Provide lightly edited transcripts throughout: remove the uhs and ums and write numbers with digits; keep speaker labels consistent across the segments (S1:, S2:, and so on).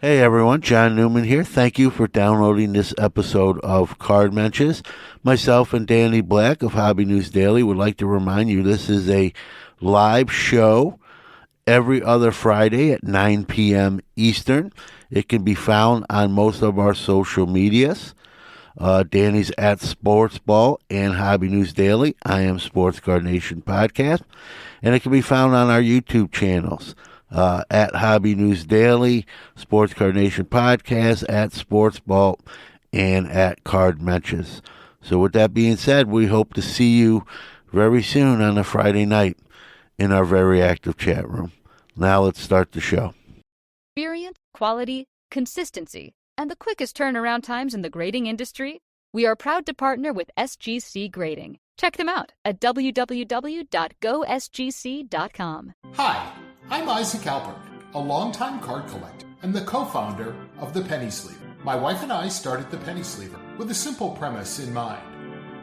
S1: Hey everyone, John Newman here. Thank you for downloading this episode of Card Mensches. Myself and Danny Black of Hobby News Daily would like to remind you this is a live show every other Friday at 9 p.m. Eastern. It can be found on most of our social medias. Danny's at sportsbalt and Hobby News Daily. I am Sports Card Nation Podcast. And it can be found on our YouTube channels. At Hobby News Daily, Sports Card Nation Podcast, at Sportsbalt, and at Card Mensches. So with that being said, we hope to see you very soon on a Friday night in our very active chat room. Now let's start the show.
S2: Experience, quality, consistency, and the quickest turnaround times in the grading industry? We are proud to partner with SGC Grading. Check them out at www.gosgc.com.
S3: Hi, I'm Isaac Alpert, a longtime card collector and the co-founder of the Penny Sleever. My wife and I started the Penny Sleever with a simple premise in mind: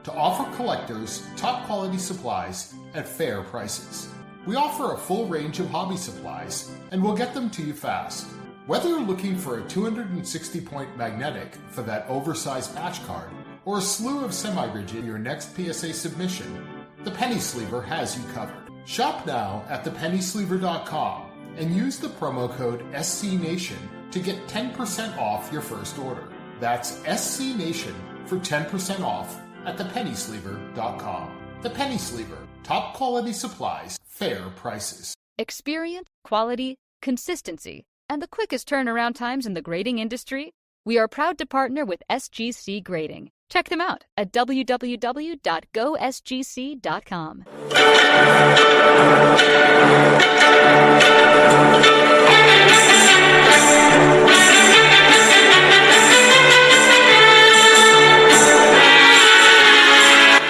S3: to offer collectors top quality supplies at fair prices. We offer a full range of hobby supplies and we'll get them to you fast. Whether you're looking for a 260-point magnetic for that oversized patch card or a slew of semi-rigid for your next PSA submission, the Penny Sleever has you covered. Shop now at thepennysleever.com and use the promo code SCNation to get 10% off your first order. That's SCNation for 10% off at thepennysleever.com. The Penny Sleever, top quality supplies, fair prices.
S2: Experience, quality, consistency, and the quickest turnaround times in the grading industry? We are proud to partner with SGC Grading. Check them out at www.gosgc.com.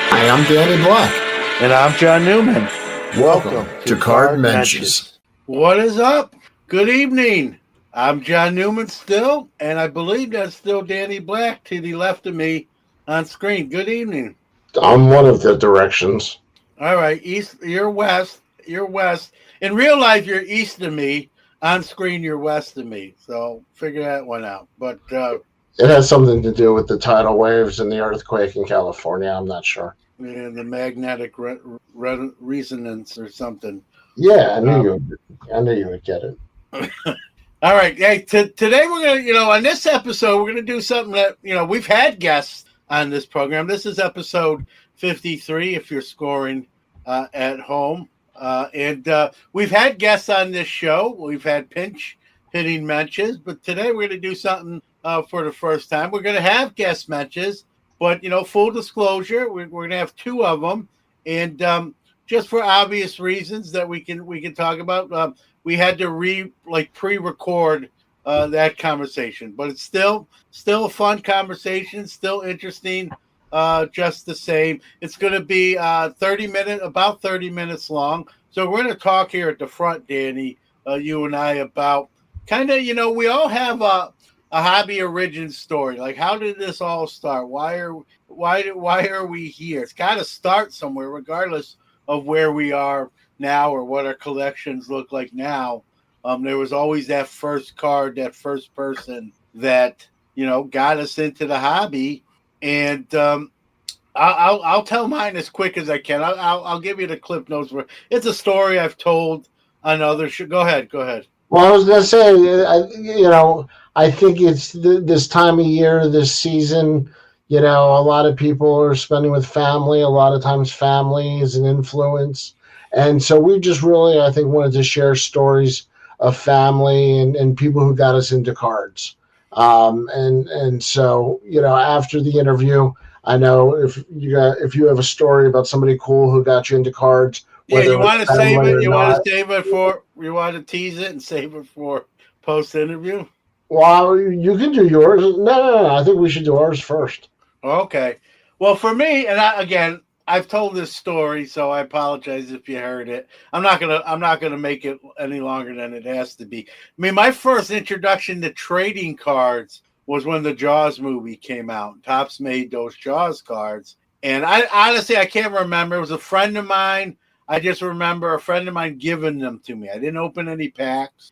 S4: Hi, I'm Danny Black.
S1: And I'm John Newman.
S4: Welcome to Card Mensches.
S1: What is up? Good evening. I'm John Newman still, and I believe that's still Danny Black to the left of me on screen. Good evening.
S4: I'm one of the directions.
S1: All right, east. You're west. You're west. In real life, you're east of me. On screen, you're west of me. So figure that one out. But
S4: it has something to do with the tidal waves and the earthquake in California. I'm not sure.
S1: And the magnetic resonance or something.
S4: Yeah, I knew you would get it.
S1: All right. Hey, today we're going to, on this episode, we're going to do something that, we've had guests on this program. This is episode 53, if you're scoring at home. And we've had guests on this show. We've had pinch hitting Mensches, but today we're going to do something for the first time. We're going to have guest Mensches, but, full disclosure, we're going to have two of them. And just for obvious reasons that we can talk about, we had to pre-record that conversation, but it's still a fun conversation, still interesting, just the same. It's going to be about 30 minutes long. So we're going to talk here at the front, Danny, you and I, about kind of, we all have a hobby origin story. Like, how did this all start? Why are we here? It's got to start somewhere, regardless of where we are now or what our collections look like now. There was always that first card, that first person that got us into the hobby. And I'll tell mine as quick as I can. I'll give you the clip notes. It's a story I've told on other shows. Go ahead.
S4: Well, I was going to say, I think it's this time of year, this season. A lot of people are spending with family. A lot of times, family is an influence. And so we just really, I think, wanted to share stories of family and people who got us into cards. And so, after the interview, I know if you have a story about somebody cool who got you into cards.
S1: Yeah, you want to save it. You want to tease it and save it for post interview.
S4: Well, you can do yours. No. I think we should do ours first.
S1: Okay. Well, for me, and I've told this story, so I apologize if you heard it. I'm not gonna make it any longer than it has to be. I mean, my first introduction to trading cards was when the Jaws movie came out. Topps made those Jaws cards, and I honestly can't remember. It was a friend of mine. I just remember a friend of mine giving them to me. I didn't open any packs.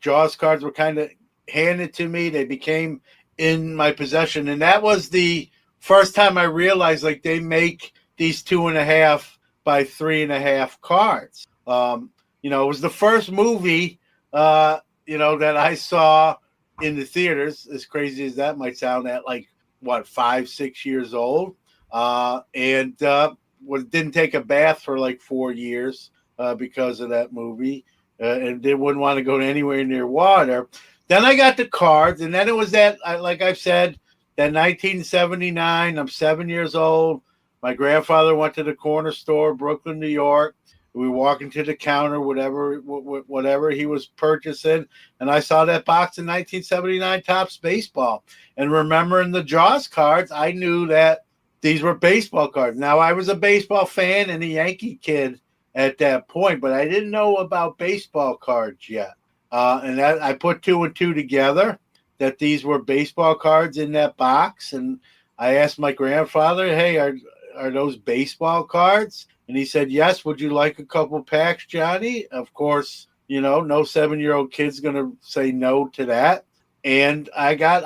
S1: Jaws cards were kind of handed to me. They became in my possession, and that was the first time I realized like they make these 2.5 by 3.5 cards. It was the first movie, that I saw in the theaters, as crazy as that might sound, at like, 5-6 years old. And didn't take a bath for like 4 years because of that movie. And they wouldn't want to go anywhere near water. Then I got the cards, and then it was that, like I've said, that 1979, I'm 7 years old. My grandfather went to the corner store, Brooklyn, New York. We were walking to the counter, whatever he was purchasing, and I saw that box in 1979 Topps Baseball. And remembering the Jaws cards, I knew that these were baseball cards. Now, I was a baseball fan and a Yankee kid at that point, but I didn't know about baseball cards yet. And that I put 2 and 2 together, that these were baseball cards in that box. And I asked my grandfather, hey, are those baseball cards? And he said, yes. Would you like a couple packs, Johnny? Of course, no 7-year-old kid's going to say no to that. And I got,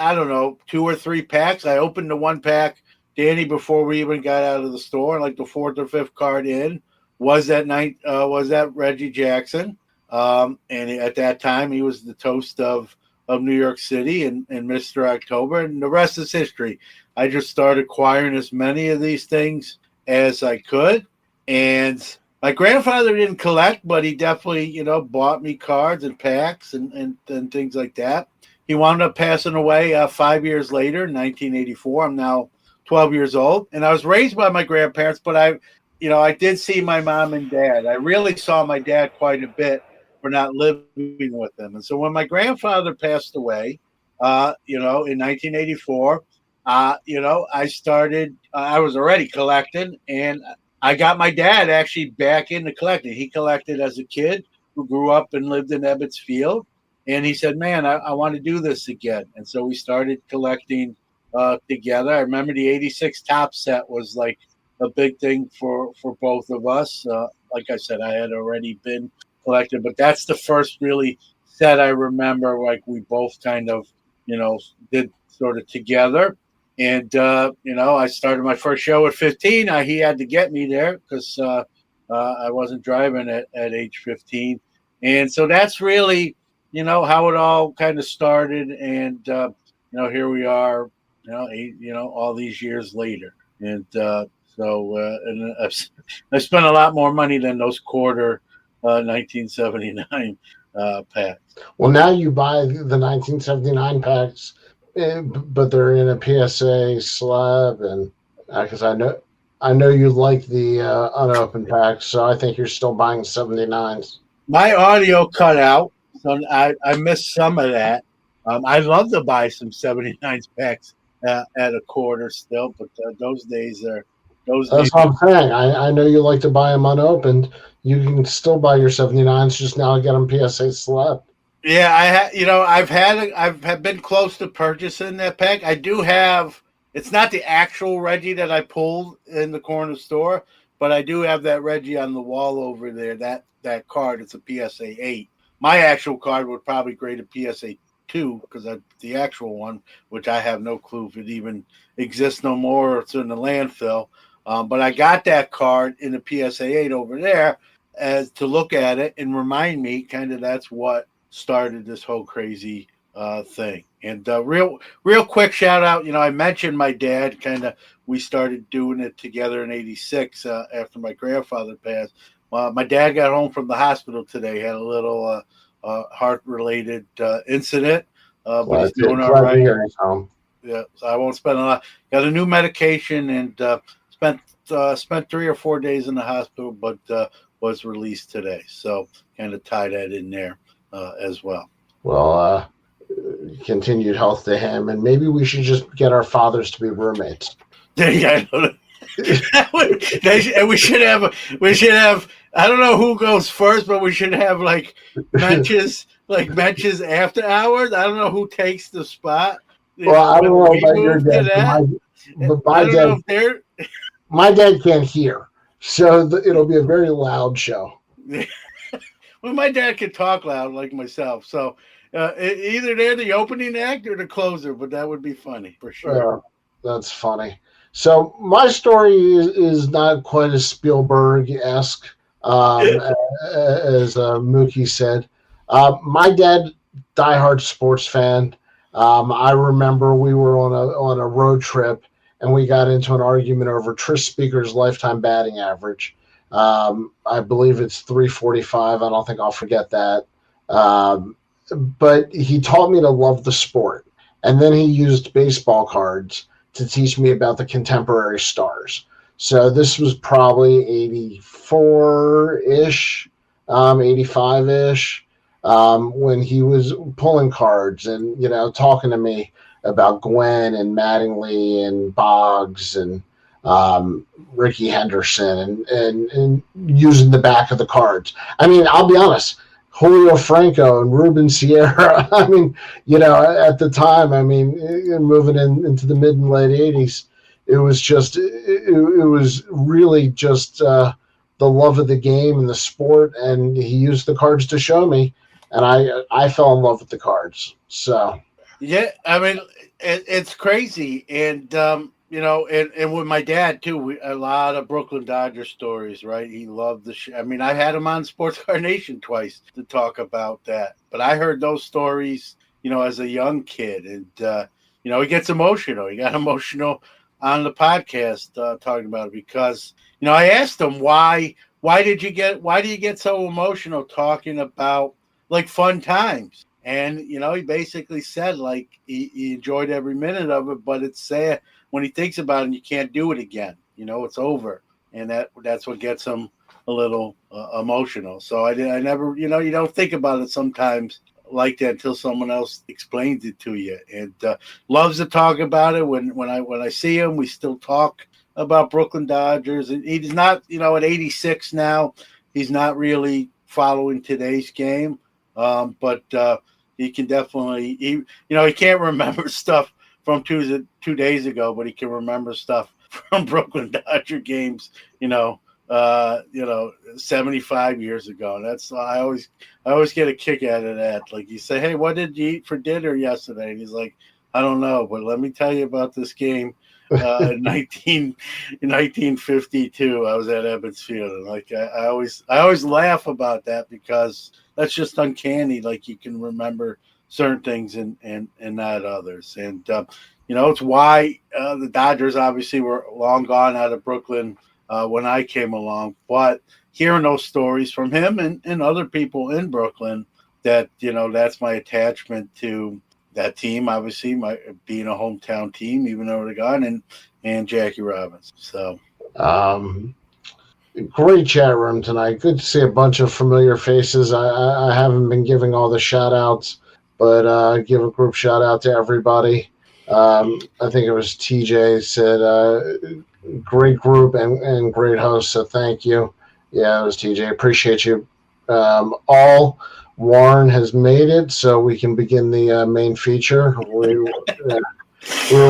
S1: 2 or 3 packs. I opened the one pack, Danny, before we even got out of the store. Like the 4th or 5th card in was that Reggie Jackson. And at that time, he was the toast of New York City and Mr. October. And the rest is history. I just started acquiring as many of these things as I could. And my grandfather didn't collect, but he definitely, bought me cards and packs and things like that. He wound up passing away 5 years later, in 1984. I'm now 12 years old. And I was raised by my grandparents, but I did see my mom and dad. I really saw my dad quite a bit for not living with them. And so when my grandfather passed away, in 1984, I was already collecting, and I got my dad actually back into collecting. He collected as a kid who grew up and lived in Ebbets Field. And he said, man, I want to do this again. And so we started collecting together. I remember the 86 top set was like a big thing for both of us. Like I said, I had already been collected, but that's the first really set I remember, like we both kind of, did sort of together. And, I started my first show at 15. He had to get me there because I wasn't driving at age 15. And so that's really, how it all kind of started. And, here we are, all these years later. And and I've spent a lot more money than those quarter 1979 packs.
S4: Well, now you buy the 1979 packs, but they're in a PSA slab, and because I know you like the unopened packs, so I think you're still buying 79s.
S1: My audio cut out, so I missed some of that. I'd love to buy some 79s packs at a quarter still, but those days are those.
S4: That's what I'm saying. I know you like to buy them unopened. You can still buy your 79s, just now get them PSA slab.
S1: Yeah, I've been close to purchasing that pack. I do have. It's not the actual Reggie that I pulled in the corner store, but I do have that Reggie on the wall over there. That card, it's a PSA 8. My actual card would probably grade a PSA 2 because the actual one, which I have no clue if it even exists no more, or it's in the landfill. But I got that card in the PSA 8 over there as to look at it and remind me kind of that's what started this whole crazy thing. And real quick shout out, I mentioned my dad, kind of we started doing it together in 86 after my grandfather passed. My dad got home from the hospital today, had a little heart-related incident, but he's doing all right. Yeah, so I won't spend a lot. Got a new medication and spent 3 or 4 days in the hospital, but was released today. So kind of tie that in there as well.
S4: Well, continued health to him, and maybe we should just get our fathers to be roommates.
S1: Yeah, we should have. I don't know who goes first, but we should have like Mensches after hours. I don't know who takes the spot.
S4: Well, I don't know about your dad, but my dad can't hear, so it'll be a very loud show.
S1: Well, my dad can talk loud like myself, so Either they're the opening act or the closer, but that would be funny for sure.
S4: That's funny. So my story is not quite as Spielberg-esque as Mookie said. My dad, diehard sports fan. I remember we were on a road trip and we got into an argument over Tris Speaker's lifetime batting average. I believe it's 345. I don't think I'll forget that. But he taught me to love the sport. And then he used baseball cards to teach me about the contemporary stars. So this was probably 84-ish, 85-ish, when he was pulling cards and, talking to me about Gwen and Mattingly and Boggs and Ricky Henderson and using the back of the cards. I mean, I'll be honest, Julio Franco and Ruben Sierra. I mean, at the time, moving into the mid and late 80s, it was just, it was really just the love of the game and the sport. And he used the cards to show me. And I fell in love with the cards. So,
S1: yeah, it's crazy. And, and with my dad too, a lot of Brooklyn Dodgers stories, right? He loved I had him on Sports Card Nation twice to talk about that. But I heard those stories, as a young kid, and he gets emotional. He got emotional on the podcast talking about it because, I asked him why do you get so emotional talking about like fun times? And he basically said like he enjoyed every minute of it, but it's sad when he thinks about it and you can't do it again. It's over, and that's what gets him a little emotional. So I never, you don't think about it sometimes like that until someone else explains it to you. And loves to talk about it. When I see him, we still talk about Brooklyn Dodgers. And he's not, at 86 now, he's not really following today's game. But he can definitely, he can't remember stuff from 2 days ago, but he can remember stuff from Brooklyn Dodger games, 75 years ago. And that's I always get a kick out of that. Like you say, hey, what did you eat for dinner yesterday? And he's like, I don't know, but let me tell you about this game. In 1952, I was at Ebbets Field, and like I always laugh about that because that's just uncanny. Like you can remember certain things and not others, and it's why the Dodgers obviously were long gone out of Brooklyn when I came along. But hearing those stories from him and other people in Brooklyn, that that's my attachment to that team, obviously, my being a hometown team, even though they're gone, and Jackie Robinson. So,
S4: great chat room tonight. Good to see a bunch of familiar faces. I haven't been giving all the shout outs, but give a group shout out to everybody. I think it was TJ said, great group and great host. So thank you. Yeah, it was TJ. Appreciate you all. Warren has made it, so we can begin the main feature. We were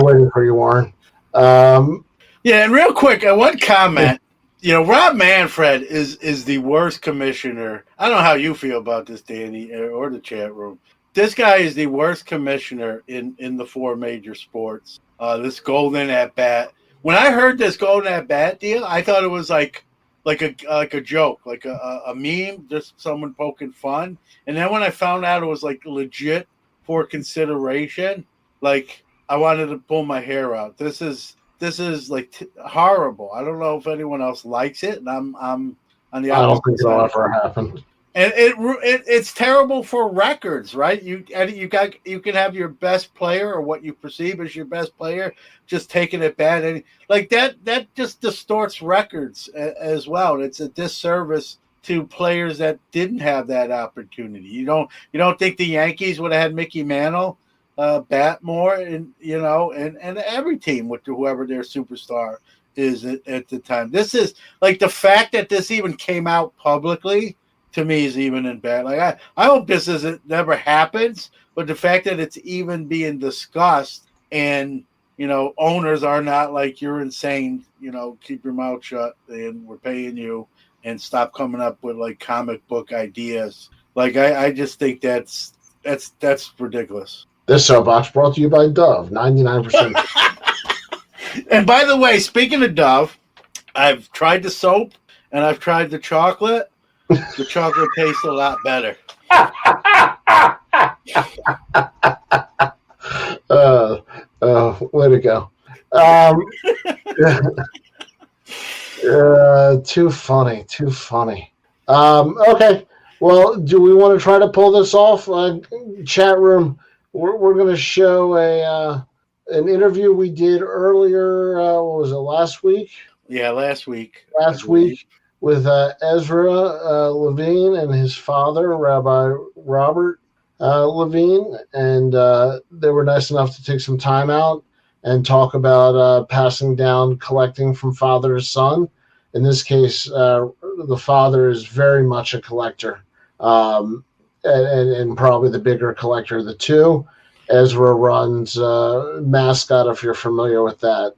S4: waiting for you, Warren.
S1: And real quick, one comment. Rob Manfred is the worst commissioner. I don't know how you feel about this, Danny, or the chat room. This guy is the worst commissioner in the four major sports. This golden at bat. When I heard this golden at bat deal, I thought it was like a joke, like a meme, just someone poking fun. And then when I found out it was like legit for consideration, like I wanted to pull my hair out. This is like horrible. I don't know if anyone else likes it, and I'm on the opposite
S4: I don't think it'll
S1: side.
S4: ever happen.
S1: And it's terrible for records, right? You can have your best player or what you perceive as your best player just taking it bad, and like that just distorts records as well. And it's a disservice to players that didn't have that opportunity. You don't think the Yankees would have had Mickey Mantle bat more, and and every team with whoever their superstar is at the time. This is like the fact that this even came out publicly. To me, is even in bad. Like I hope this never happens, but the fact that it's even being discussed, and owners are not like, you're insane, keep your mouth shut, and we're paying you, and stop coming up with like comic book ideas. Like I just think that's That's ridiculous.
S4: This soapbox brought to you by Dove, 99%.
S1: And by the way, speaking of Dove, I've tried the soap and I've tried the chocolate. The chocolate tastes a lot better.
S4: Way to go. Too funny. Okay. Well, do we want to try to pull this off? Chat room, we're going to show an interview we did earlier. What was it, last week?
S1: Yeah, last week.
S4: With Ezra Levine and his father, Rabbi Robert Levine. And they were nice enough to take some time out and talk about passing down collecting from father to son. In this case, the father is very much a collector, and probably the bigger collector of the two. Ezra runs Mascot, if you're familiar with that.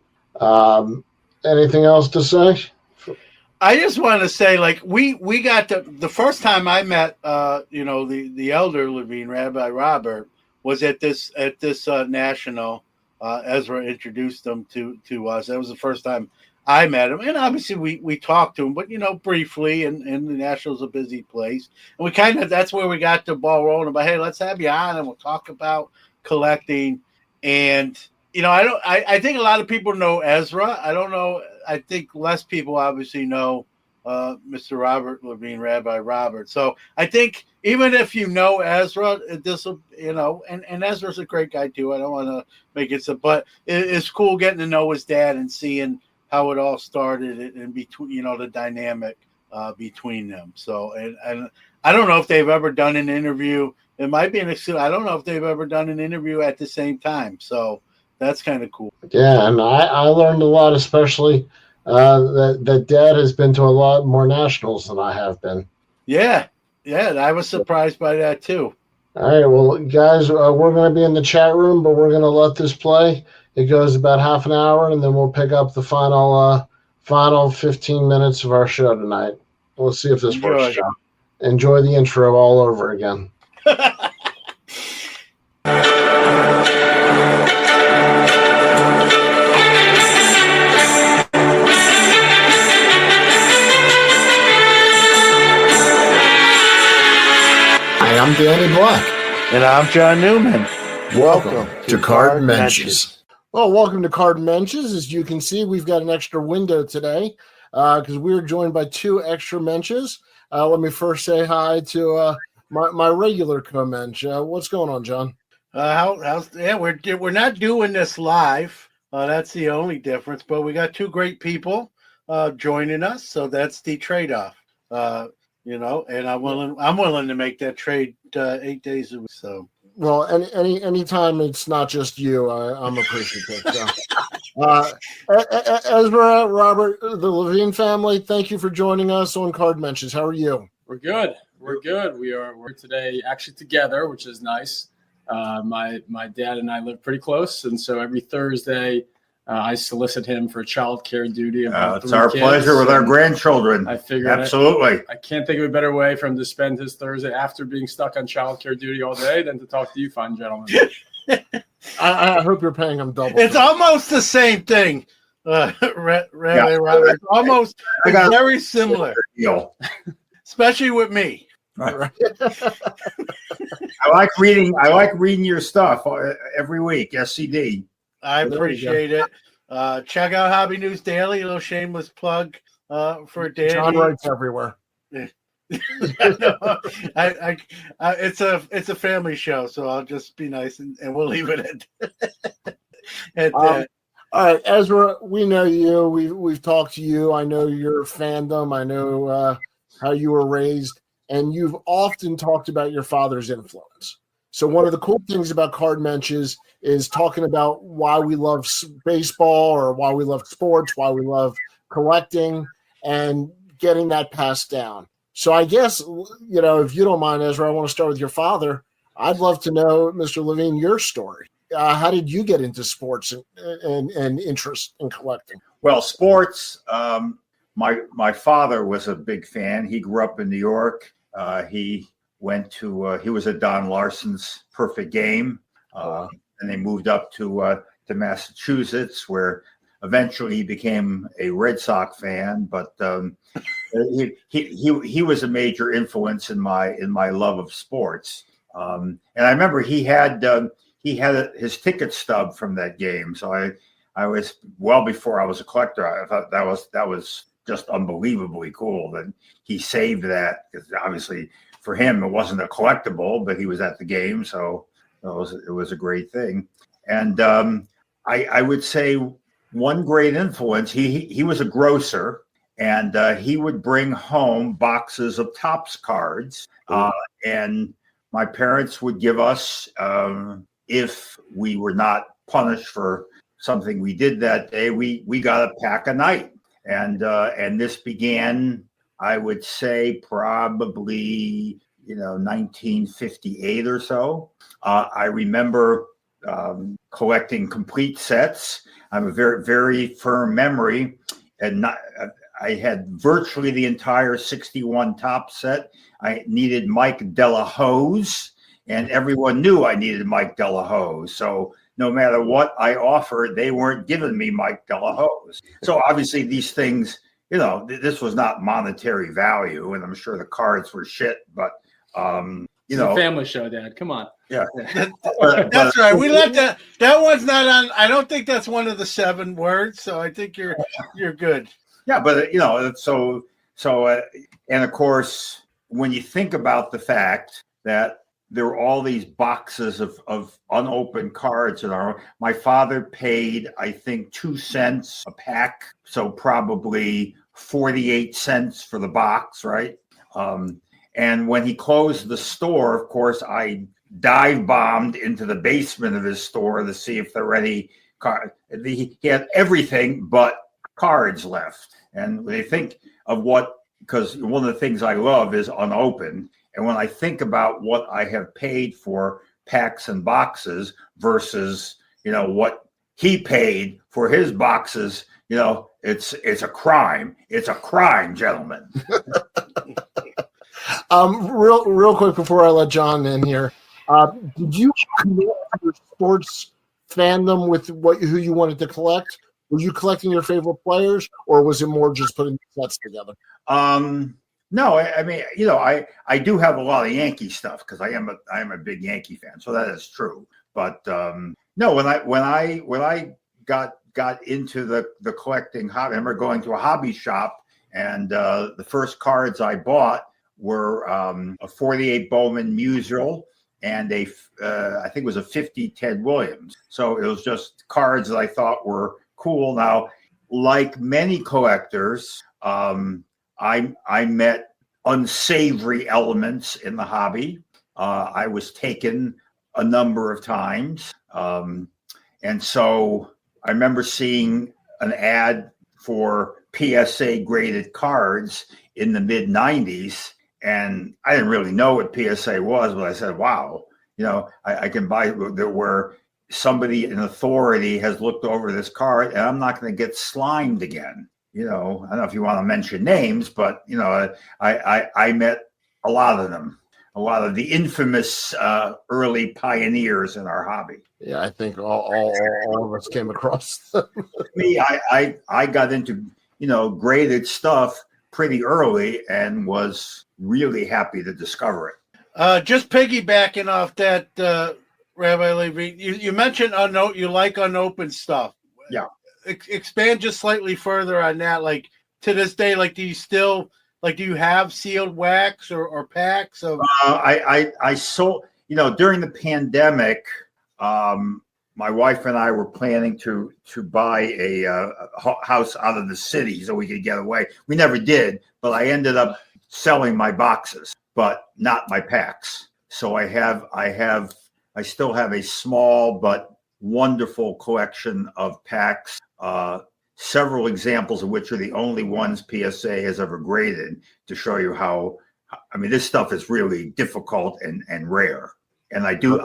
S4: Anything else to say?
S1: I just want to say, like, we got the first time I met, the elder Levine, Rabbi Robert, was at this national. Ezra introduced them to us. That was the first time I met him, and obviously we talked to him, but briefly. And the national's a busy place, and we that's where we got the ball rolling about, hey, let's have you on, and we'll talk about collecting. And I think a lot of people know Ezra. I don't know. I think less people obviously know Mr. Robert Levine, Rabbi Robert. So I think even if you know Ezra, this will, and Ezra's a great guy too. I don't want to make it so, but it's cool getting to know his dad and seeing how it all started and between, the dynamic between them. So, and I don't know if they've ever done an interview. It might be I don't know if they've ever done an interview at the same time. So that's kind of cool.
S4: Yeah, and I learned a lot, especially that Dad has been to a lot more nationals than I have been.
S1: Yeah, I was surprised by that too.
S4: All right, well, guys, we're going to be in the chat room, but we're going to let this play. It goes about half an hour, and then we'll pick up the final 15 minutes of our show tonight. We'll see if this works, John. Enjoy the intro all over again. I'm Danny Black.
S1: And I'm John Newman.
S4: Welcome to Cardmensches. Well, welcome to Cardmensches. As you can see, we've got an extra window today because we're joined by two extra Mensches. Let me first say hi to my regular co-mensch. What's going on, John?
S1: We're not doing this live. That's the only difference. But we got two great people joining us, so that's the trade-off. And I'm willing to make that trade 8 days a week. So,
S4: well, any time it's not just you, I'm appreciative. So. Ezra, Robert, the Levine family, thank you for joining us on Cardmensches. How are you?
S5: We're good. We're today actually together, which is nice. My dad and I live pretty close, and so every Thursday. I solicit him for child care duty.
S6: It's our pleasure with our grandchildren.
S5: I figured
S6: absolutely.
S5: I can't think of a better way for him to spend his Thursday after being stuck on child care duty all day than to talk to you fine gentlemen.
S4: I hope you're paying him double.
S1: It's almost the same thing, Rabbi Robert. Almost very similar, especially with me.
S6: Right. I like reading your stuff every week. SCD.
S1: I appreciate it. Check out Hobby News Daily. A little shameless plug for Danny.
S4: John writes everywhere.
S1: It's a family show, so I'll just be nice and we'll leave it at that.
S4: All right, Ezra, we know you. We've talked to you. I know your fandom. I know how you were raised, and you've often talked about your father's influence. So one of the cool things about Cardmensches is talking about why we love baseball or why we love sports, why we love collecting, and getting that passed down. So I guess, if you don't mind, Ezra, I want to start with your father. I'd love to know, Mr. Levine, your story. How did you get into sports and interest in collecting?
S6: Well, sports, my father was a big fan. He grew up in New York. He went to he was at Don Larson's Perfect Game, and they moved up to Massachusetts, where eventually he became a Red Sox fan. But he was a major influence in my love of sports. And I remember he had his ticket stub from that game. So I was, well before I was a collector, I thought that was just unbelievably cool that he saved that, because obviously for him it wasn't a collectible, but he was at the game, so it was a great thing. And I would say one great influence, he was a grocer, and he would bring home boxes of Topps cards, and my parents would give us, if we were not punished for something we did that day, we got a pack a night. And this began, I would say, probably 1958 or so. I remember collecting complete sets. I have a very, very firm memory, and I had virtually the entire 61 Topps set. I needed Mike Delahose, and everyone knew I needed Mike Delahose. So no matter what I offered, they weren't giving me Mike Delahose. So obviously these things, this was not monetary value, and I'm sure the cards were shit, but
S5: it's a family show, Dad. Come on.
S6: Yeah.
S1: That's right. We let that one's not on. I don't think that's one of the 7 words, so I think you're good.
S6: Yeah, but and of course, when you think about the fact that there were all these boxes of unopened cards my father paid, I think, 2 cents a pack, so probably 48 cents for the box, right? And when he closed the store, of course, I dive bombed into the basement of his store to see if there were any cards. He had everything but cards left. And they think of because one of the things I love is unopened. And when I think about what I have paid for packs and boxes versus, what he paid for his boxes, it's a crime. It's a crime, gentlemen.
S4: Real quick before I let John in here, did you connect your sports fandom with who you wanted to collect? Were you collecting your favorite players, or was it more just putting sets together?
S6: No, I mean, I do have a lot of Yankee stuff because I am a big Yankee fan, so that is true. But no, when I got into the collecting hobby, I remember going to a hobby shop, and the first cards I bought were a 48 Bowman Musial and I think it was a 50 Ted Williams. So it was just cards that I thought were cool. Now, like many collectors, I met unsavory elements in the hobby. I was taken a number of times. And so I remember seeing an ad for PSA graded cards in the mid 90s. And I didn't really know what PSA was, but I said, wow, I can buy where somebody in authority has looked over this card and I'm not going to get slimed again. I don't know if you want to mention names, but, I met a lot of them, a lot of the infamous early pioneers in our hobby.
S4: Yeah, I think all of us came across them.
S6: Me, I got into, graded stuff pretty early and was really happy to discover it.
S1: Just piggybacking off that, Rabbi Levine, you mentioned you like unopened stuff.
S6: Yeah.
S1: Expand just slightly further on that. Like to this day, do you have sealed wax or packs of?
S6: I sold, during the pandemic, my wife and I were planning to buy a house out of the city so we could get away. We never did, but I ended up selling my boxes, but not my packs. So I still have a small but wonderful collection of packs, several examples of which are the only ones PSA has ever graded, to show you how, this stuff is really difficult and rare. And I do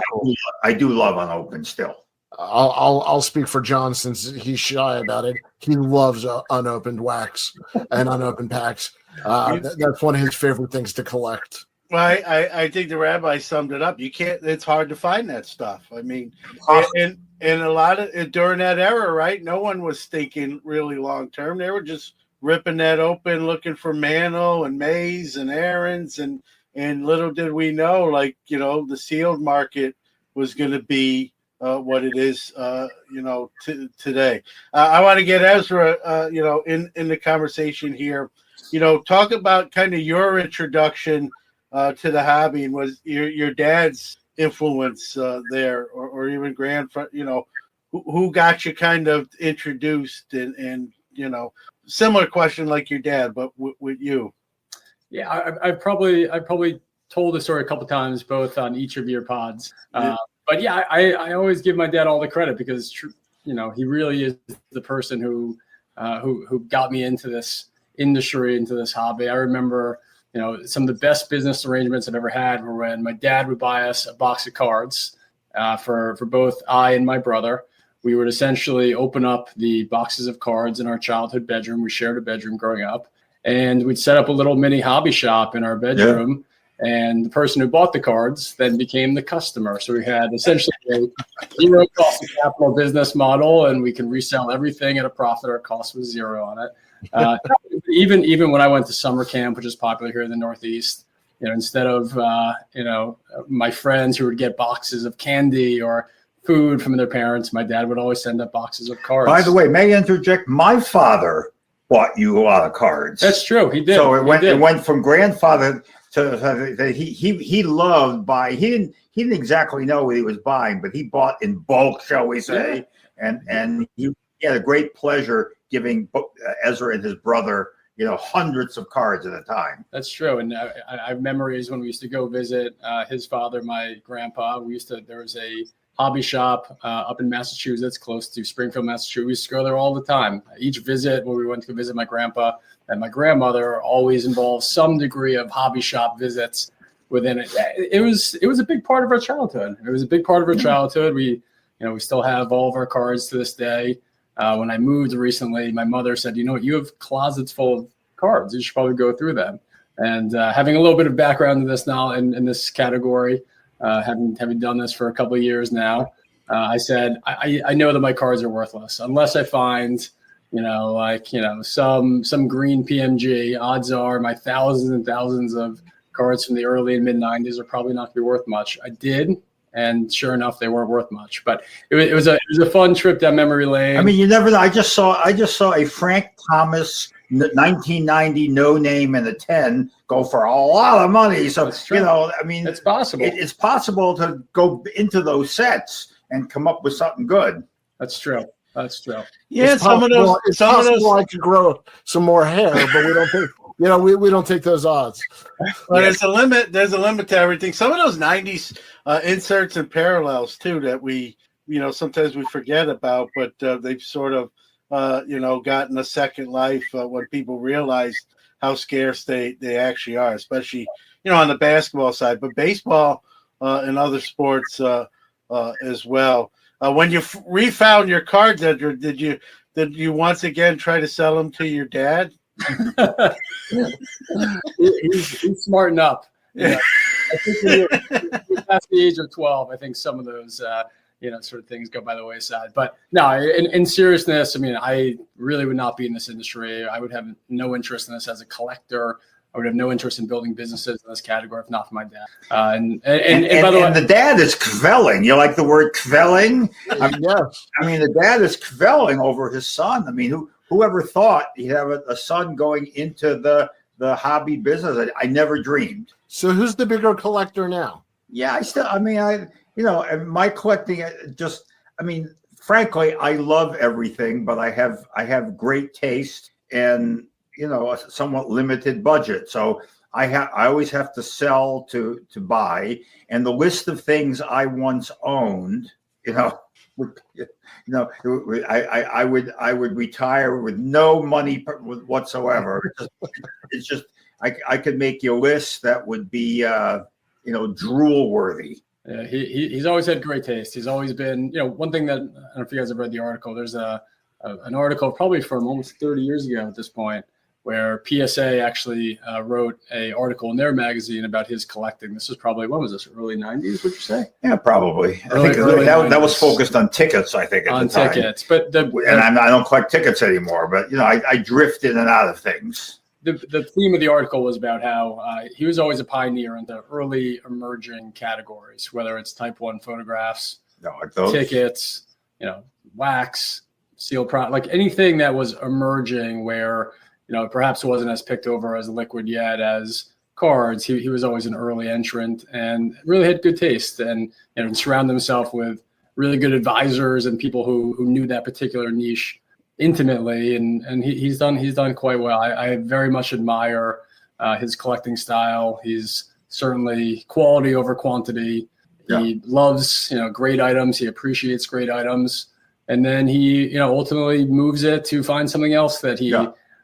S6: love unopened still.
S4: I'll speak for John since he's shy about it. He loves unopened wax and unopened packs. That's one of his favorite things to collect.
S1: Well, I think the rabbi summed it up. You can't. It's hard to find that stuff. I mean, and a lot of during that era, right? No one was thinking really long term. They were just ripping that open, looking for Mano and Mays and Aaron's, and little did we know, like, you know, the sealed market was going to be what it is, you know, today. I want to get Ezra, you know, in the conversation here. You know, talk about kind of your introduction to the hobby, and was your dad's influence there, or even you know, who got you kind of introduced, and you know, similar question like your dad, but with you.
S5: Yeah, I probably told the story a couple times, both on each of your pods. But yeah, I always give my dad all the credit, because you know, he really is the person who got me into this industry, into this hobby. I remember, you know, some of the best business arrangements I've ever had were when my dad would buy us a box of cards for both I and my brother. We would essentially open up the boxes of cards in our childhood bedroom. We shared a bedroom growing up, and we'd set up a little mini hobby shop in our bedroom. Yeah. And the person who bought the cards then became the customer. So we had essentially a zero cost of capital business model, and we can resell everything at a profit. Our cost was zero on it. Even when I went to summer camp, which is popular here in the Northeast, you know, instead of you know, my friends who would get boxes of candy or food from their parents, my dad would always send up boxes of cards.
S6: By the way, may I interject? My father bought you a lot of cards.
S5: That's true. He did.
S6: So it went from grandfather to he loved buying. He didn't exactly know what he was buying, but he bought in bulk, shall we say? Yeah. And he had a great pleasure giving Ezra and his brother, you know, hundreds of cards at a time. That's
S5: true. And I have memories when we used to go visit his father, my grandpa. There was a hobby shop up in Massachusetts, close to Springfield, Massachusetts. We used to go there all the time. Each visit, when we went to visit my grandpa and my grandmother, always involved some degree of hobby shop visits within it. It was a big part of our childhood. It was a big part of our childhood. We still have all of our cards to this day. When I moved recently, my mother said, you know what, you have closets full of cards. You should probably go through them. And having a little bit of background in this now, in this category, having done this for a couple of years now, I said, I know that my cards are worthless unless I find, you know, like, you know, some green PMG. Odds are my thousands and thousands of cards from the early and mid 90s are probably not going to be worth much. I did. And sure enough, they weren't worth much. But it was a fun trip down memory lane.
S6: I mean, you never know. I just saw a Frank Thomas 1990 no name and a 10 go for a lot of money. So, you know, I mean,
S5: it's possible.
S6: It's possible to go into those sets and come up with something good.
S5: That's true. That's true.
S4: Yeah, it's possible I could grow some more hair, but we don't think. You know, we don't take those odds.
S1: Well, there's a limit. There's a limit to everything. Some of those 90s inserts and parallels, too, that we, you know, sometimes we forget about, but they've sort of, you know, gotten a second life when people realize how scarce they actually are, especially, you know, on the basketball side. But baseball and other sports as well. When you refound your cards, Edgar, did you once again try to sell them to your dad?
S5: he's smarting up. Yeah. I think when you're past the age of 12, I think some of those you know, sort of things go by the wayside. But no, in seriousness, I mean, I really would not be in this industry. I would have no interest in this as a collector. I would have no interest in building businesses in this category if not for my dad. And by the way,
S6: the dad is kvelling. You like the word kvelling?
S4: Yes.
S6: I mean, the dad is kvelling over his son. I mean, whoever thought he'd have a son going into the hobby business? I never dreamed.
S4: So who's the bigger collector now?
S6: Yeah, my collecting frankly, I love everything, but I have great taste and, you know, a somewhat limited budget. So I always have to sell to buy. And the list of things I once owned, I would retire with no money whatsoever. It's just I could make you a list that would be drool worthy.
S5: Yeah, he's always had great taste. He's always been, you know, one thing that, I don't know if you guys have read the article. There's an article probably from almost 30 years ago at this point where PSA actually wrote an article in their magazine about his collecting. This was probably, when was this, early 90s, would you say?
S6: Yeah, probably.
S5: Early
S6: I think that
S5: 90s.
S6: was focused on tickets, I think, at the time.
S5: Tickets. But
S6: I don't collect tickets anymore, but, I drift in and out of things.
S5: The theme of the article was about how he was always a pioneer in the early emerging categories, whether it's type 1 photographs,
S6: like those.
S5: tickets, wax, sealed product, like anything that was emerging where, perhaps wasn't as picked over as liquid yet as cards. He was always an early entrant and really had good taste and surrounded himself with really good advisors and people who knew that particular niche intimately. And he's done quite well. I very much admire his collecting style. He's certainly quality over quantity. Yeah. He loves, great items. He appreciates great items. And then he, ultimately moves it to find something else that he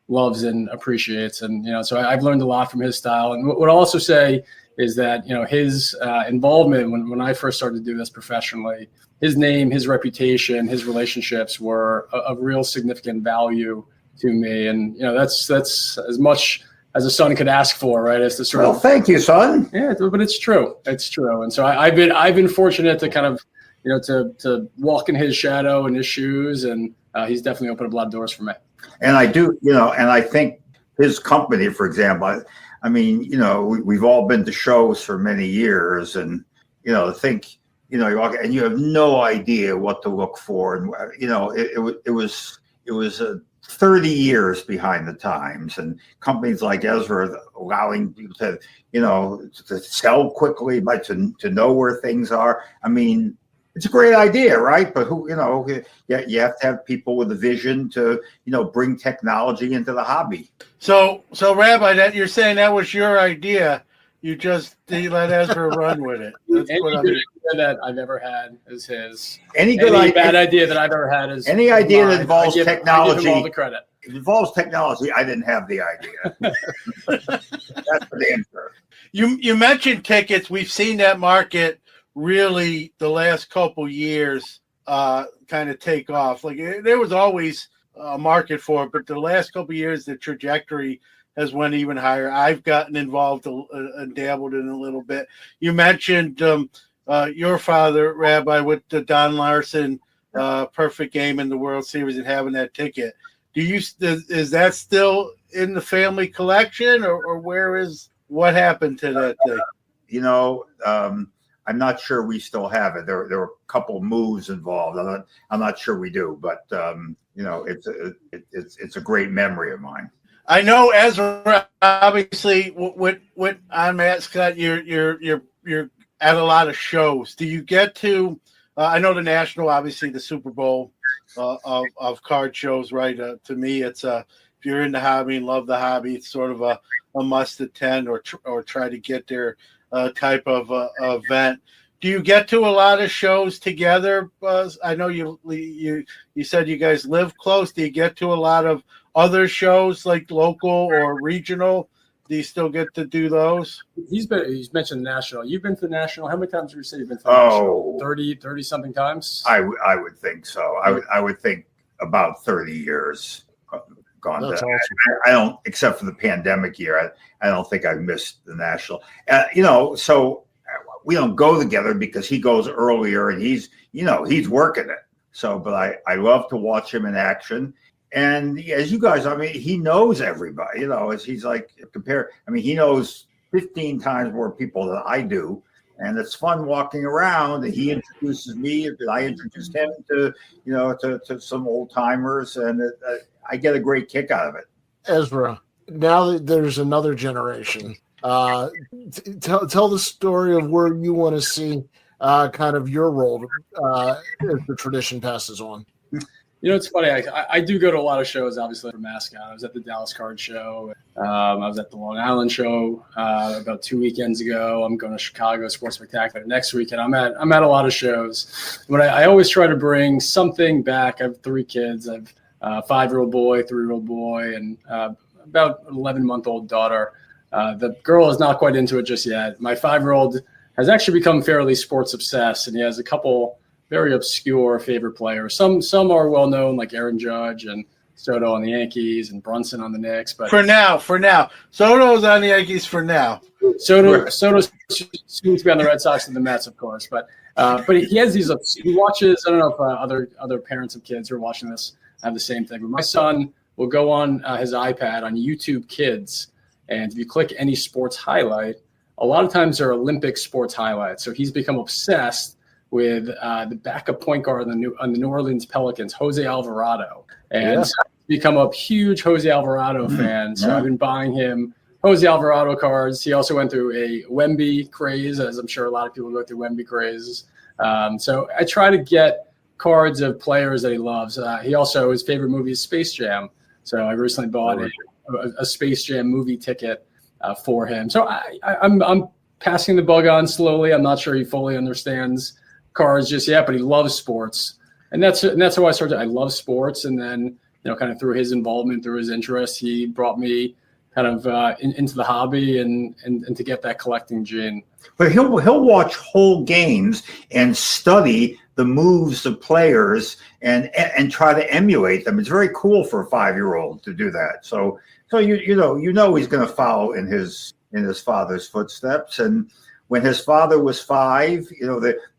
S5: loves and appreciates. And, so I've learned a lot from his style. And what I'll also say is that, his involvement when I first started to do this professionally, his name, his reputation, his relationships were of real significant value to me. And, that's as much as a son could ask for, right? As to sort of,
S6: thank you, son.
S5: Yeah, but it's true. It's true. And so I've been fortunate to kind of, to walk in his shadow and his shoes, and he's definitely opened up a lot of doors for me.
S6: And I do, and I think his company, for example, I mean, we've all been to shows for many years, and to think, you walk and you have no idea what to look for, and it was 30 years behind the times, and companies like Ezra allowing people to, to sell quickly, but to know where things are. I mean, it's a great idea, right? But you have to have people with a vision to, bring technology into the hobby.
S1: So Rabbi, that you're saying that was your idea. You just let Ezra run with it. That's
S5: any
S1: what
S5: good idea that I've ever had is his.
S6: Any
S5: bad idea that I've ever had is
S6: any idea that involves technology.
S5: I give him all the credit.
S6: If it involves technology, I didn't have the idea. That's for damn sure.
S1: You mentioned tickets. We've seen that market really the last couple years kind of take off. Like there was always a market for it, but the last couple years the trajectory has went even higher. I've gotten involved and dabbled in a little bit. You mentioned your father, Rabbi, with the Don Larson perfect game in the World Series and having that ticket. Is that still in the family collection, or what happened to that thing?
S6: I'm not sure we still have it. There were a couple of moves involved. I'm not sure we do, but it's a great memory of mine.
S1: I know Ezra, obviously, with on Mascot, you're at a lot of shows. Do you get to? I know the national, obviously, the Super Bowl of card shows, right? To me, it's if you're in the hobby and love the hobby, it's sort of a must attend or try to get there type of event. Do you get to a lot of shows together, Buzz? I know you said you guys live close. Do you get to a lot of other shows like local or regional? Do you still get to do those? He's
S5: mentioned national. You've been to the national. How many times have you said you've been to the national? 30 something times?
S6: I would think so. I would think about 30 years gone. That's awesome. I don't, except for the pandemic year, I don't think I've missed the national. So we don't go together because he goes earlier and he's working it. So, but I love to watch him in action. And as you guys, I mean, he knows everybody, as he's like he knows 15 times more people than I do. And it's fun walking around, and he introduces me, and I introduce him to some old timers, and I get a great kick out of it.
S4: Ezra, now that there's another generation, tell the story of where you want to see kind of your role as the tradition passes on.
S5: It's funny. I do go to a lot of shows, obviously, for Mascot. I was at the Dallas Card Show. I was at the Long Island Show about 2 weekends ago. I'm going to Chicago Sports Spectacular next weekend. I'm at a lot of shows. But I always try to bring something back. I have 3 kids. I have a 5-year-old boy, 3-year-old boy, and about an 11-month-old daughter. The girl is not quite into it just yet. My 5-year-old has actually become fairly sports obsessed, and he has a couple very obscure favorite players. Some are well known, like Aaron Judge and Soto on the Yankees and Brunson on the Knicks. But
S1: for now, Soto's on the Yankees for now.
S5: Soto seems to be on the Red Sox and the Mets, of course. But he has these. He watches. I don't know if other parents of kids who are watching this have the same thing. But my son will go on his iPad on YouTube Kids, and if you click any sports highlight, a lot of times they're Olympic sports highlights. So he's become obsessed with the backup point guard on the New Orleans Pelicans, Jose Alvarado, and so he's become a huge Jose Alvarado fan. So I've been buying him Jose Alvarado cards. He also went through a Wemby craze, as I'm sure a lot of people go through Wemby crazes. So I try to get cards of players that he loves. He also, his favorite movie is Space Jam. So I recently bought a Space Jam movie ticket for him. So I'm passing the bug on slowly. I'm not sure he fully understands cards just yet, but he loves sports. And that's how I started. I love sports. And then, kind of through his involvement, through his interest, he brought me kind of into the hobby and to get that collecting gene.
S6: But he'll watch whole games and study the moves of players and try to emulate them. It's very cool for a 5-year-old to do that. So you know he's going to follow in his father's footsteps. And when his father was 5,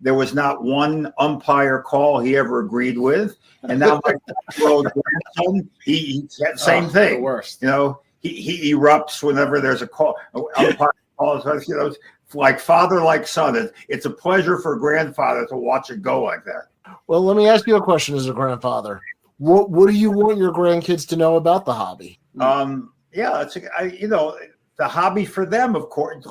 S6: there was not one umpire call he ever agreed with. And now my 5-year-old grandson, he said the same thing.
S5: The worst.
S6: He erupts whenever there's a call. Umpire calls, like father, like son. It's a pleasure for a grandfather to watch it go like that.
S4: Well, let me ask you a question as a grandfather. What do you want your grandkids to know about the hobby? The hobby for them, of course,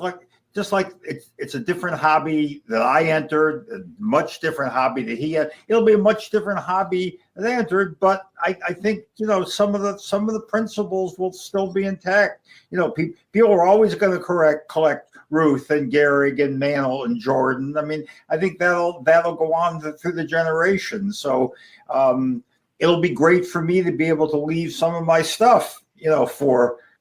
S4: just like it's a different hobby that I entered, a much different hobby that he had. It'll be a much different hobby that I entered, but I think some of the principles will still be intact. People are always going to collect Ruth and Gehrig and Mantle and Jordan. I mean, I think that'll go on through the generations. So it'll be great for me to be able to leave some of my stuff,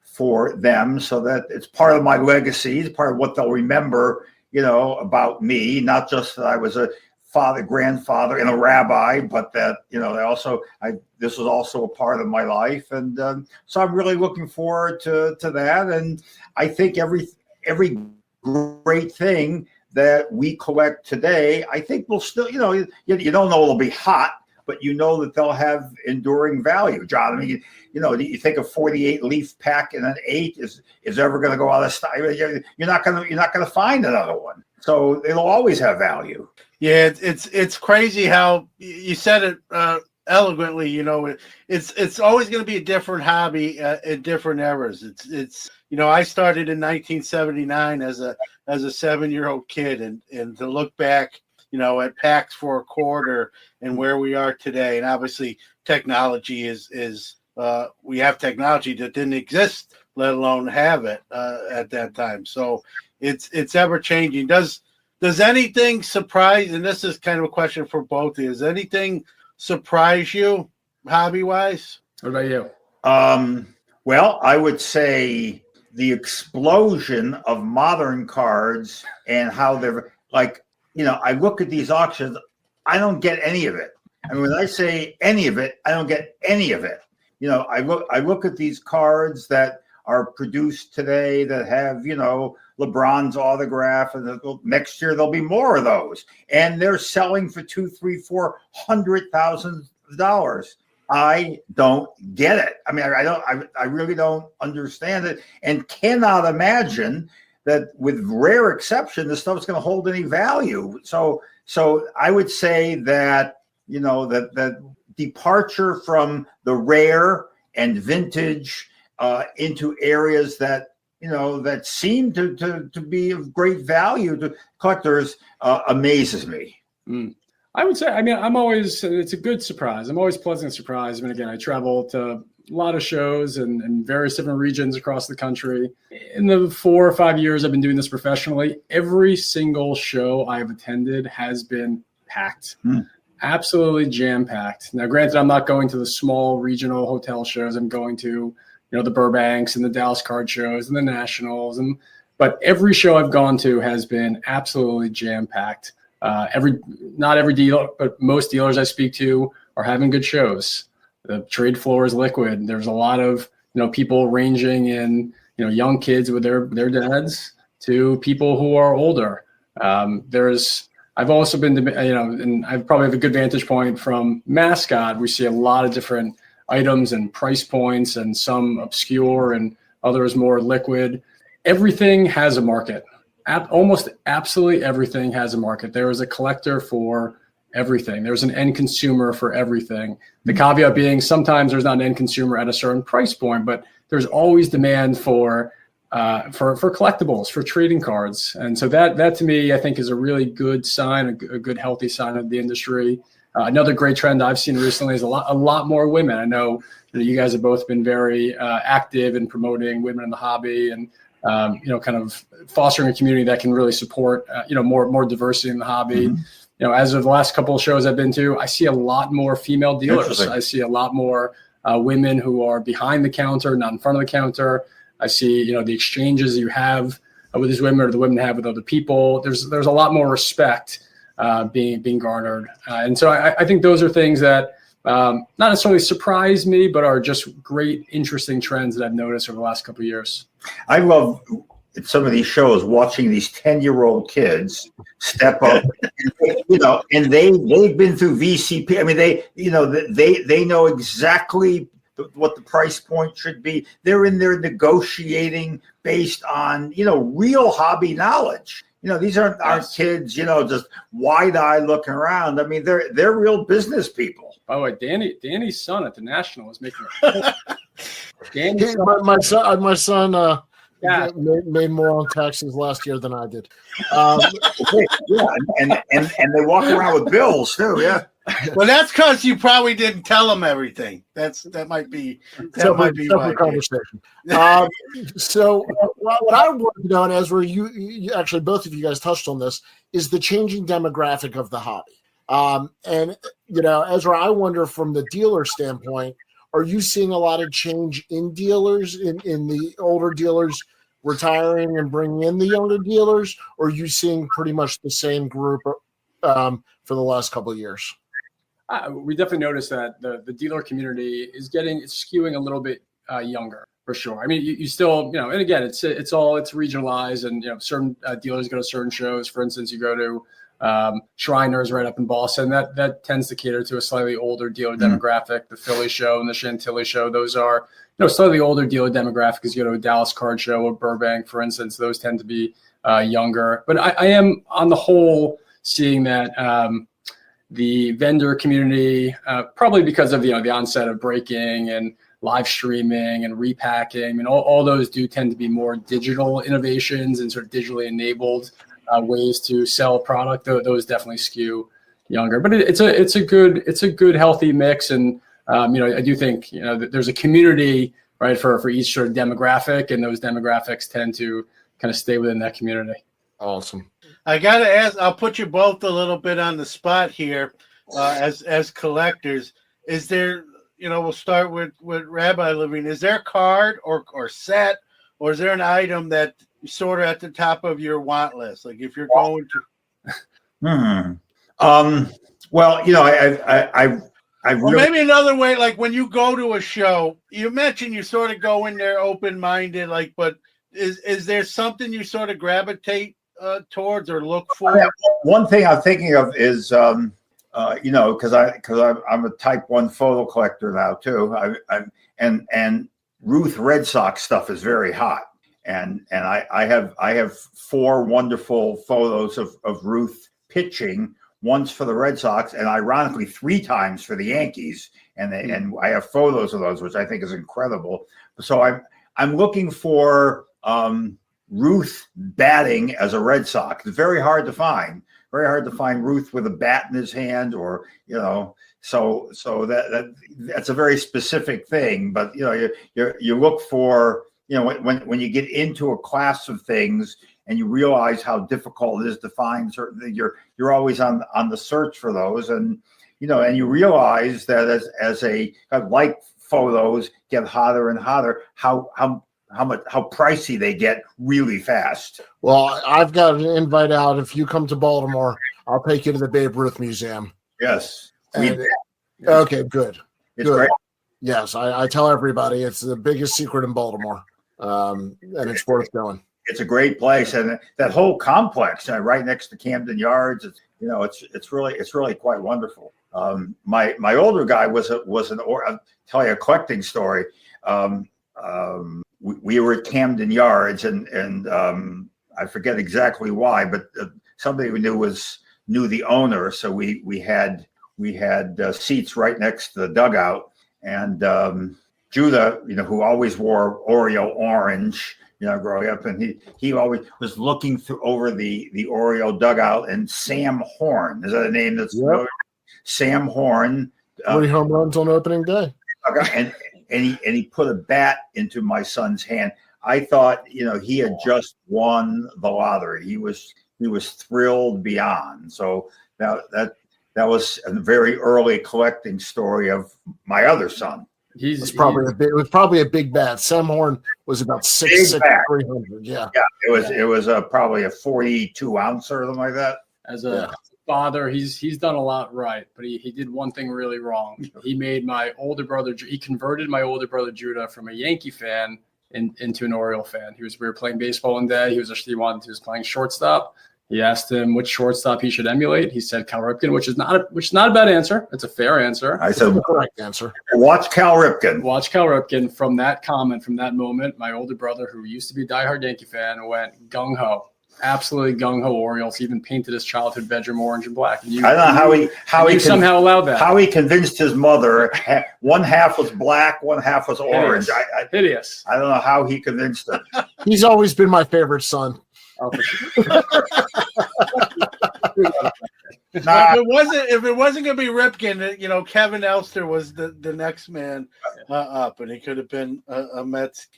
S4: for them, so that it's part of my legacy, it's part of what they'll remember, about me, not just that I was a father, grandfather, and a rabbi, but that, this was also a part of my life. And so I'm really looking forward to that. And I think every great thing that we collect today, I think will still, you don't know it'll be hot, but that they'll have enduring value. John, I mean, you think a 48 leaf pack and an 8 is ever going to go out of style. You're not going to find another one. So it'll always have value.
S1: Yeah, it's crazy how you said it eloquently. It's always going to be a different hobby at different eras. It's I started in 1979 as a 7-year-old kid, and to look back, at packs for a quarter and where we are today. And obviously technology is we have technology that didn't exist, let alone have it at that time. So it's ever changing. Does anything surprise, and this is kind of a question for both of you, does anything surprise you hobby wise?
S5: What about you?
S6: Well, I would say the explosion of modern cards and how they're like, I look at these auctions, I don't get any of it. I mean, when I say any of it, I don't get any of it. I look at these cards that are produced today that have, LeBron's autograph, and next year there'll be more of those, and they're selling for $200,000-$400,000. I don't get it. I mean, I really don't understand it, and cannot imagine that, with rare exception, the stuff's going to hold any value. So I would say that, that departure from the rare and vintage into areas that, that seem to be of great value to collectors amazes me.
S5: I would say, it's a good surprise. I'm always pleasantly surprised. I mean, again, I travel to a lot of shows and various different regions across the country. In the 4 or 5 years I've been doing this professionally, every single show I have attended has been packed. Absolutely jam-packed. Now, granted, I'm not going to the small regional hotel shows. I'm going to, the Burbanks and the Dallas card shows and the Nationals. But every show I've gone to has been absolutely jam-packed. Not every dealer, but most dealers I speak to are having good shows. The trade floor is liquid. There's a lot of people ranging in young kids with their dads to people who are older. I've also been and I probably have a good vantage point from Mascot. We see a lot of different items and price points, and some obscure and others more liquid. Everything has a market. Almost absolutely everything has a market. There is a collector for everything. There's an end consumer for everything. The caveat being sometimes there's not an end consumer at a certain price point, but there's always demand for collectibles, for trading cards. And so that to me, I think, is a really good sign, a good healthy sign of the industry. Another great trend I've seen recently is a lot more women. I know you guys have both been very active in promoting women in the hobby, and kind of fostering a community that can really support more diversity in the hobby. Mm-hmm. As of the last couple of shows I've been to, I see a lot more female dealers. I see a lot more women who are behind the counter, not in front of the counter. I see the exchanges you have with these women, or the women have with other people. There's a lot more respect being garnered, and so I think those are things that not necessarily surprise me, but are just great, interesting trends that I've noticed over the last couple of years.
S6: I love at some of these shows watching these 10-year-old kids step up, and they've been through VCP. I mean, they know exactly what the price point should be. They're in there negotiating based on real hobby knowledge. These aren't kids, just wide-eyed looking around. I mean, they're real business people.
S5: By the way, Danny's son at the National was making
S4: my son made more on taxes last year than I did.
S6: Yeah, and they walk around with bills too. Yeah.
S1: Well, that's because you probably didn't tell them everything. That might be why.
S4: Conversation. So what I want to know, and Ezra, you actually both of you guys touched on this, is the changing demographic of the hobby. And Ezra, I wonder from the dealer standpoint, are you seeing a lot of change in dealers, in the older dealers retiring and bringing in the younger dealers, or are you seeing pretty much the same group for the last couple of years?
S5: We definitely noticed that the dealer community is skewing a little bit younger, for sure. I mean, you still, and again, it's regionalized, and certain dealers go to certain shows. For instance, you go to Shriners right up in Boston. That tends to cater to a slightly older dealer demographic. The Philly show and the Chantilly show, those are slightly older dealer demographic. As you go to a Dallas card show or Burbank, for instance, those tend to be younger. But I am on the whole seeing that the vendor community, probably because of the onset of breaking and live streaming and repacking, and all those do tend to be more digital innovations and sort of digitally enabled ways to sell a product. Those definitely skew younger, but it's a good healthy mix. And I do think that there's a community, right, for each sort of demographic, and those demographics tend to kind of stay within that community.
S4: Awesome.
S1: I gotta ask. I'll put you both a little bit on the spot here, as collectors. Is there, we'll start with Rabbi Levine. Is there a card or set, or is there an item that sort of at the top of your want list? Like if you're going to.
S6: Well, I really.
S1: Or maybe another way, like when you go to a show, you mentioned you sort of go in there open-minded, but is there something you sort of gravitate towards or look for?
S6: One thing I'm thinking of is, because I'm a type 1 photo collector now too. And Ruth Red Sox stuff is very hot. And I have 4 wonderful photos of Ruth pitching, once for the Red Sox, and ironically 3 times for the Yankees. And I have photos of those, which I think is incredible. So I'm looking for Ruth batting as a Red Sox. It's very hard to find. Very hard to find Ruth with a bat in his hand, or so that's a very specific thing. But you look for. When you get into a class of things and you realize how difficult it is to find certain things, you're always on the search for those, and you realize that as photos get hotter and hotter, how pricey they get really fast.
S4: Well, I've got an invite out. If you come to Baltimore, I'll take you to the Babe Ruth Museum.
S6: Yes.
S4: Okay, good.
S6: It's great.
S4: Yes, I tell everybody it's the biggest secret in Baltimore, and it's worth going.
S6: It's a great place, and that whole complex right next to Camden Yards. It's really quite wonderful. My older guy I'll tell you a collecting story. We were at Camden Yards, and I forget exactly why, but somebody we knew the owner, so we had seats right next to the dugout, and Judah, who always wore Oreo orange, growing up, and he always was looking over the Oreo dugout, and Sam Horn, is that a name that's familiar? Sam Horn,
S4: 3 home runs on opening day,
S6: and he put a bat into my son's hand. I thought, he had just won the lottery. He was thrilled beyond. So that was a very early collecting story of my other son.
S4: It was probably a big bat. Sam Horn was about 6'6", 300. Yeah.
S6: It was probably a 42 ounce or something like that.
S5: As a father, he's done a lot right, but he did one thing really wrong. He made my older brother. He converted my older brother Judah from a Yankee fan into an Oriole fan. We were playing baseball one day. He was playing shortstop. He asked him which shortstop he should emulate. He said Cal Ripken, which is not a bad answer. It's a fair answer.
S6: I said
S4: the correct answer.
S6: Watch Cal Ripken.
S5: Watch Cal Ripken. From that comment, from that moment, my older brother, who used to be a diehard Yankee fan, went gung ho, absolutely gung ho Orioles. He even painted his childhood bedroom orange and black. And
S6: I don't know how he
S5: somehow allowed that.
S6: How he convinced his mother. One half was black, one half was orange.
S5: Hideous.
S6: I don't know how he convinced her.
S4: He's always been my favorite son.
S5: Oh, for sure.
S1: If it wasn't going to be Ripken, Kevin Elster was the next man up, and he could have been a Mets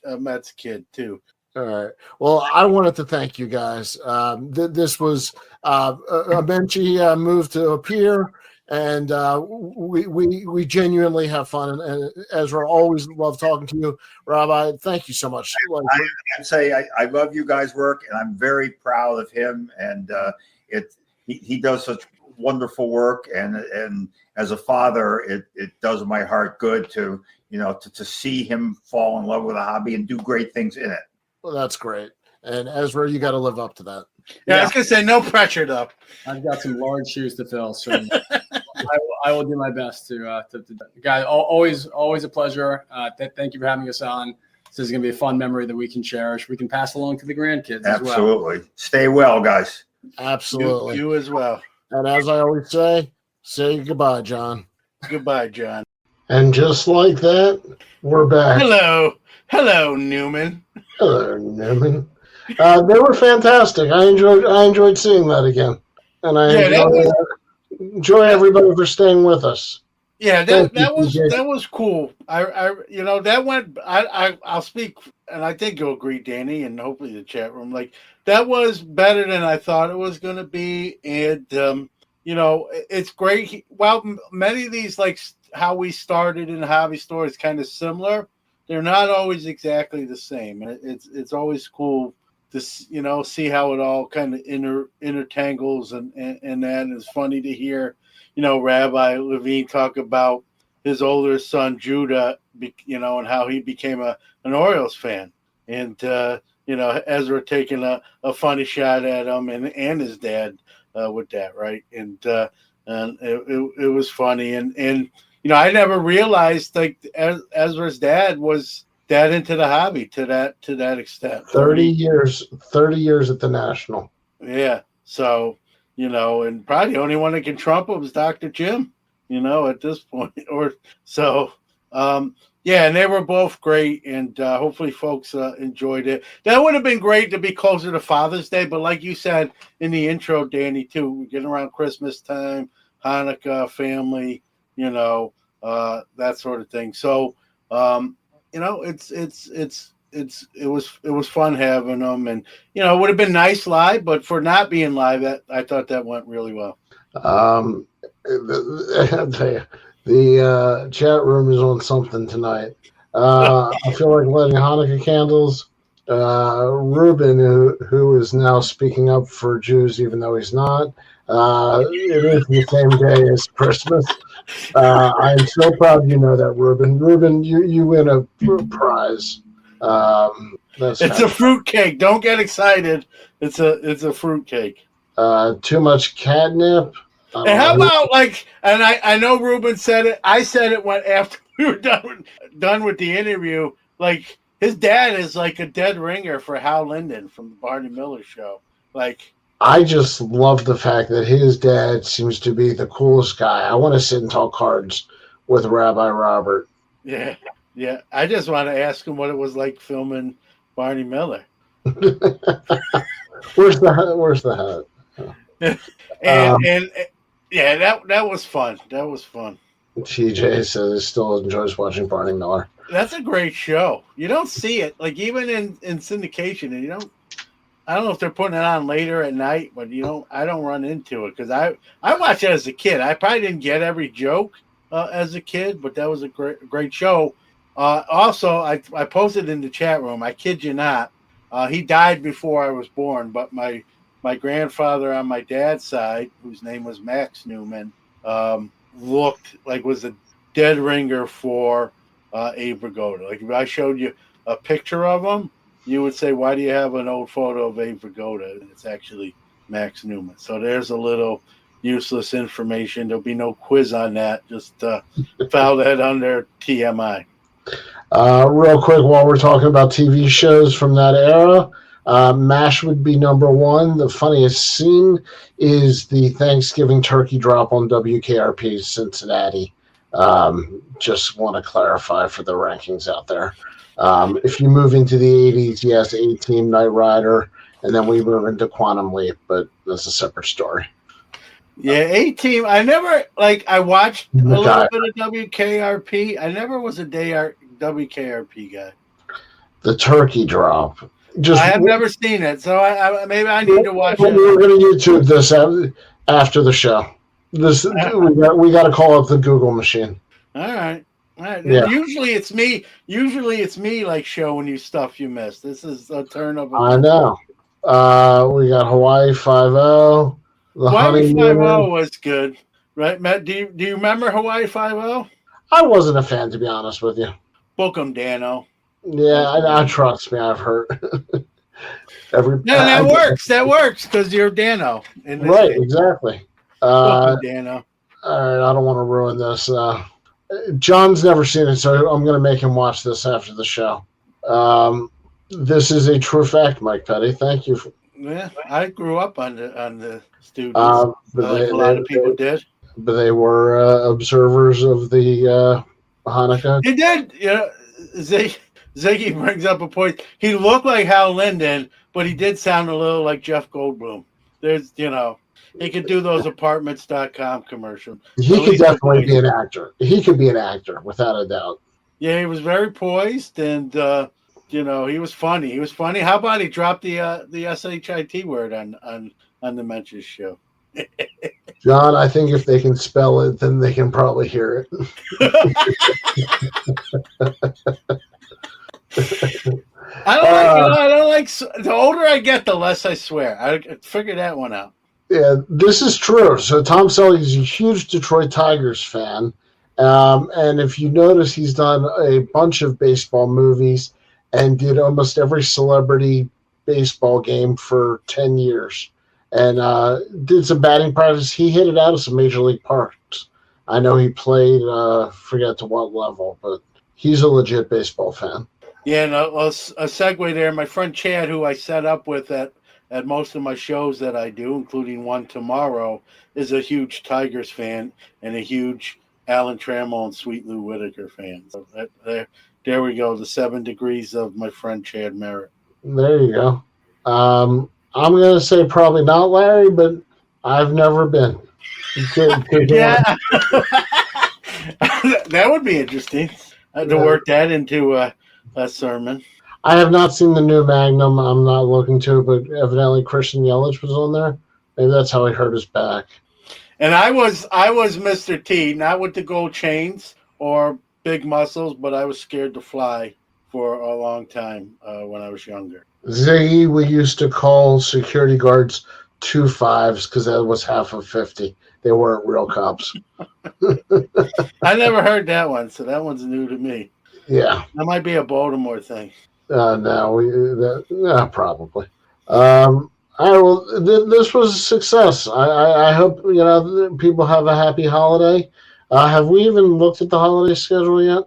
S1: kid too.
S4: All right. Well, I wanted to thank you guys. This was a Mensches move to appear, and we genuinely have fun. And Ezra, always love talking to you. Rabbi, thank you so much.
S6: I'd say I love you guys' work, and I'm very proud of him. And he does such wonderful work, and as a father, it does my heart good to see him fall in love with a hobby and do great things in it.
S4: Well, that's great. And Ezra, you got to live up to that.
S1: Yeah, I was going to say, no pressure, though.
S5: I've got some large shoes to fill, so I will do my best to guys, always a pleasure. Thank you for having us on. This is going to be a fun memory that we can cherish. We can pass along to the grandkids as well.
S6: Absolutely. Stay well, guys.
S4: Absolutely.
S1: You as well.
S4: And as I always say goodbye, John.
S1: Goodbye, John.
S4: And just like that, we're back.
S1: Hello, Newman.
S4: Hello, Newman. They were fantastic. I enjoyed seeing that again, and enjoy everybody for staying with us.
S1: Yeah, that was cool. That went. I'll speak, and I think you'll agree, Danny, and hopefully the chat room. Like, that was better than I thought it was going to be, and it's great. Well, many of these, like how we started in the hobby store, is kind of similar. They're not always exactly the same, and it's always cool to see how it all kind of intertangles, and that is funny to hear. Rabbi Levine talk about his older son Judah, and how he became an Orioles fan, and Ezra taking a funny shot at him and his dad with that, right? And it was funny, and I never realized like Ezra's dad was that into the hobby to that extent.
S4: 30 years at the National.
S1: Yeah. So, and probably the only one that can trump him is Dr. Jim, at this point. Or so, and they were both great, and hopefully folks enjoyed it. That would have been great to be closer to Father's Day, but like you said in the intro, Danny, too, we're getting around Christmas time, Hanukkah, family, that sort of thing. So, it was fun having them, and it would have been nice live, but for not being live, I thought that went really well.
S4: I'll tell you, the chat room is on something tonight. I feel like lighting Hanukkah candles. Ruben, who is now speaking up for Jews, even though he's not, It is the same day as Christmas. I'm so proud you know that, Ruben. Ruben, you win a prize.
S1: It's a fruit cake. Don't get excited. It's a fruit cake.
S4: Too much catnip.
S1: And how about and I know Ruben said it. I said it when after we were done with the interview. Like his dad is like a dead ringer for Hal Linden from the Barney Miller Show. Like
S4: I just love the fact that his dad seems to be the coolest guy. I want to sit and talk cards with Rabbi Robert.
S1: Yeah. I just want to ask him what it was like filming Barney Miller.
S4: Where's the hat?
S1: And yeah, that was fun. That was fun.
S4: TJ says he still enjoys watching Barney Miller.
S1: That's a great show. You don't see it like even in syndication, and you don't. I don't know if they're putting it on later at night, but I don't run into it because I watched it as a kid. I probably didn't get every joke as a kid, but that was a great show. Also, I posted in the chat room. I kid you not. He died before I was born, but my grandfather on my dad's side, whose name was Max Newman, looked like was a dead ringer for Abe Vigoda. Like if I showed you a picture of him, you would say, why do you have an old photo of Abe Vigoda? It's actually Max Newman. So there's a little useless information. There'll be no quiz on that. Just file that under TMI.
S4: Real quick, while we're talking about TV shows from that era, MASH would be number one. The funniest scene is the Thanksgiving turkey drop on WKRP Cincinnati. Just want to clarify for the rankings out there. If you move into the 80s, yes, A-Team, Knight Rider, and then we move into Quantum Leap, but that's a separate story.
S1: Yeah, A-Team. I never, I watched a little bit of WKRP. I never was a WKRP guy.
S4: The turkey drop.
S1: I have never seen it, so maybe I need to watch it.
S4: We're going to YouTube this after the show. We got to call up the Google machine.
S1: All right.
S4: Yeah.
S1: Usually it's me like showing you stuff you missed. This is a turn of.
S4: I know. We got Hawaii 5-0.
S1: Hawaii 5-0 was good, right, Matt? Do you remember Hawaii 5-0?
S4: I wasn't a fan, to be honest with you.
S1: Book 'em, Dano.
S4: Yeah, I trust me. I've heard.
S1: That works. That works because you're Dano.
S4: Right, exactly.
S1: Book 'em, Dano.
S4: All right, I don't want to ruin this. John's never seen it, so I'm going to make him watch this after the show. This is a true fact, Mike Petty. Thank you.
S1: Yeah, I grew up on the students. A lot of people did.
S4: But they were observers of the Hanukkah.
S1: He did. Ziggy brings up a point. He looked like Hal Linden, but he did sound a little like Jeff Goldblum. There's, he could do those apartments.com commercials.
S4: He could definitely be an actor. He could be an actor, without a doubt.
S1: Yeah, he was very poised, and he was funny. He was funny. How about he dropped the SHIT word on the Mensches show?
S4: John, I think if they can spell it, then they can probably hear it.
S1: I don't like. The older I get, the less I swear. I figured that one out.
S4: Yeah, this is true. So Tom Selleck is a huge Detroit Tigers fan, and if you notice, he's done a bunch of baseball movies and did almost every celebrity baseball game for 10 years. And did some batting practice. He hit it out of some major league parks. I know he played, forget to what level, but he's a legit baseball fan.
S1: Yeah, and a segue there. My friend Chad, who I set up with at most of my shows that I do, including one tomorrow, is a huge Tigers fan and a huge Alan Trammell and Sweet Lou Whitaker fan. So there we go, the 7 degrees of my friend Chad Merritt.
S4: There you go. I'm going to say probably not Larry, but I've never been.
S1: Yeah. That would be interesting to work that into a sermon.
S4: I have not seen the new Magnum. I'm not looking to, but evidently Christian Yelich was on there. Maybe that's how he hurt his back.
S1: And I was Mr. T, not with the gold chains or big muscles, but I was scared to fly for a long time when I was younger.
S4: Ziggy, we used to call security guards 2 5s because that was half of 50. They weren't real cups.
S1: I never heard that one, so that one's new to me.
S4: Yeah.
S1: That might be a Baltimore thing.
S4: No, probably. All right, well, this was a success. I hope people have a happy holiday. Have we even looked at the holiday schedule yet?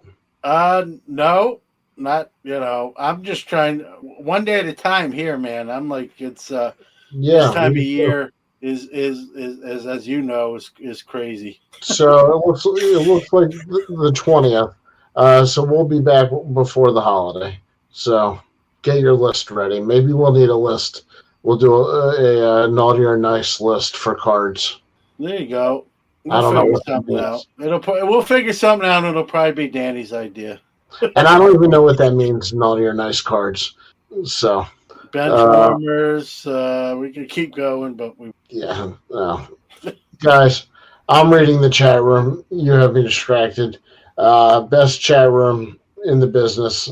S1: No, not. I'm just trying one day at a time here, man. I'm like, it's this time of year is as you know is crazy.
S4: So it looks like the 20th. So we'll be back before the holiday. So get your list ready. Maybe we'll need a list. We'll do a naughty or nice list for cards.
S1: There you go.
S4: I don't know what
S1: something out. We'll figure something out. It'll probably be Danny's idea.
S4: And I don't even know what that means, naughty or nice cards. So
S1: bench warmers. We can keep going, but
S4: guys, I'm reading the chat room. You have me distracted. Best chat room in the business.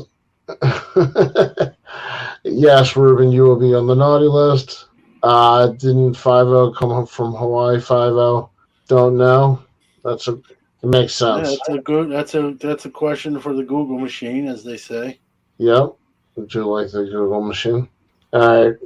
S4: Yes, Ruben, you will be on the naughty list. Didn't 5-0 come up from Hawaii 5-0? Don't know. It makes sense.
S1: Yeah, that's a question for the Google machine, as they say.
S4: Yep. Would you like the Google machine? All right.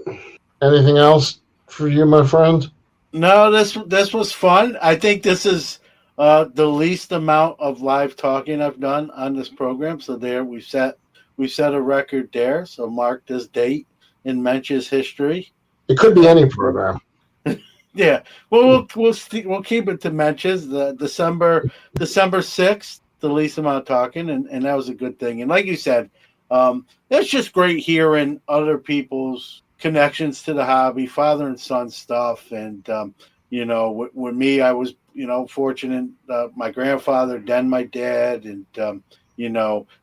S4: Anything else for you, my friend?
S1: No, this was fun. I think this is the least amount of live talking I've done on this program. So there we set a record there. So mark this date in Mensches history.
S4: It could be any program.
S1: Yeah. Well, we'll keep it to Mensches. The December 6th, the least amount of talking, and that was a good thing. And like you said, it's just great hearing other people's connections to the hobby, father and son stuff. And with me, I was fortunate. My grandfather, then my dad, and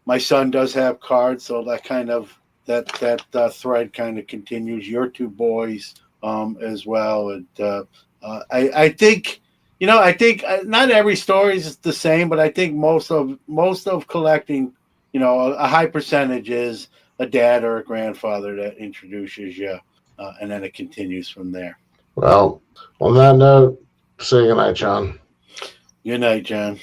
S1: my son does have cards, so that kind of that thread kind of continues. Your two boys as well, and I think not every story is the same, but I think most of collecting, a high percentage is a dad or a grandfather that introduces you, and then it continues from there.
S4: Well, on that note, say goodnight, John.
S1: Good night, John.